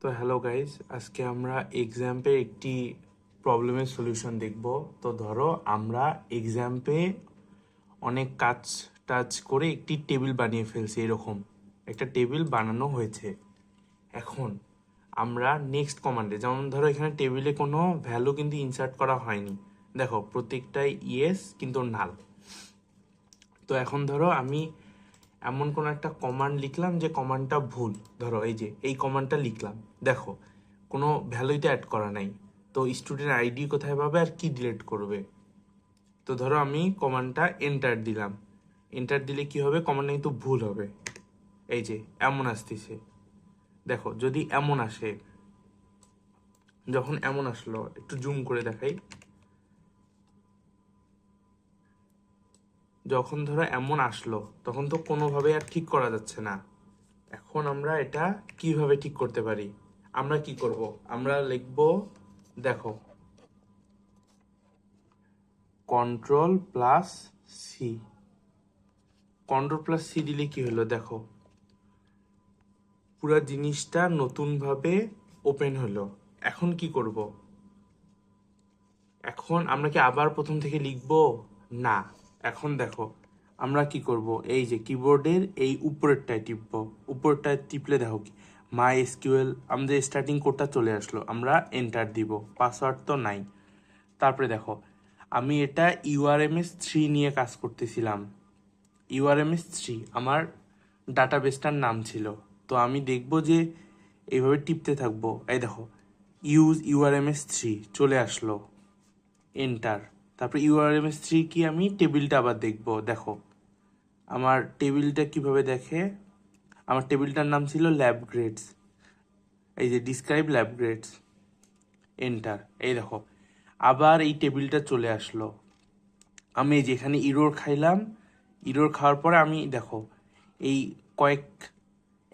তো hello guys, আজকে আমরা এক্সাম্পে একটি প্রবলেমের সলিউশন দেখব। তো ধরো আমরা এক্সাম্পে অনেক কাজ টাজ করে একটি টেবিল বানিয়ে ফেলছি। এরকম একটা টেবিল বানানো হয়েছে। এখন আমরা নেক্সট কমান্ডে, যেমন ধরো এখানে টেবিলে কোনো ভ্যালু কিন্তু ইনসার্ট করা হয়নি, দেখো প্রত্যেকটাই ইয়েস কিন্তু নাল। তো এখন ধরো আমি এমন কোনো একটা কমান্ড লিখলাম যে কমান্ডটা ভুল। ধরো এই যে এই কমান্ডটা লিখলাম, দেখো কোনো ভ্যালুই তো অ্যাড করা নাই। তো স্টুডেন্ট আইডি কোথায় পাবে আর কি ডিলিট করবে? তো ধরো আমি কমান্ডটা এন্টার দিলাম, এন্টার দিলে কি হবে, কমান্ডটা কিন্তু ভুল হবে। এই যে এমন আসতেছে, দেখো যদি এমন আসে, যখন এমন আসলো একটু জুম করে দেখাই, যখন ধরো এমন আসলো তখন তো কোনোভাবে আর ঠিক করা যাচ্ছে না। এখন আমরা এটা কিভাবে ঠিক করতে পারি? আমরা কি করব, আমরা লিখব, দেখো control plus C. Control plus C দিলে কি হলো, দেখো পুরো জিনিসটা নতুনভাবে ওপেন হলো। এখন কি করব? এখন আমরা কি আবার প্রথম থেকে লিখব? না। এখন দেখো আমরা কি করব, এই যে কিবোর্ডের এই উপরেরটায় টিপব। উপরেরটায় টিপলে দেখো কি মাই এসকিউএল আমাদের স্টার্টিং কোডটা চলে আসলো। আমরা এন্টার দিব, পাসওয়ার্ড তো নাই। তারপরে দেখো আমি এটা URMS3 নিয়ে কাজ করতেছিলাম। URMS3 আমার ডাটাবেসটার নাম ছিল। তো আমি দেখব যে এইভাবে টিপতে থাকবো, এই দেখো ইউজ URMS3 চলে আসলো, এন্টার। তারপরে URMS3 কি, আমি টেবিলটা আবার দেখব। দেখো আমার টেবিলটা কিভাবে দেখে, আমার টেবিলটার নাম ছিল ল্যাব গ্রেডস। এই যে ডিসক্রাইব ল্যাব গ্রেডস, এন্টার। এই দেখো আবার এই টেবিলটা চলে আসলো। আমি যেখানে ইরোর খাইলাম, ইরোর খাওয়ার পরে আমি দেখো এই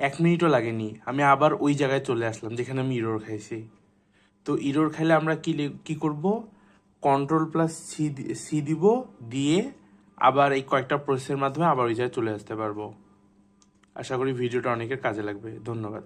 এক মিনিটও লাগেনি, আমি আবার ওই জায়গায় চলে আসলাম যেখানে আমি ইরোর খাইছি। তো ইরোর খাইলে আমরা কি করব, কন্ট্রোল প্লাস সি দিব, দিয়ে আবার এই কয়েকটা প্রসেসের মাধ্যমে আবার ওই জায়গায় চলে আসতে পারবো। আশা করি ভিডিওটা অনেকের কাজে লাগবে। ধন্যবাদ।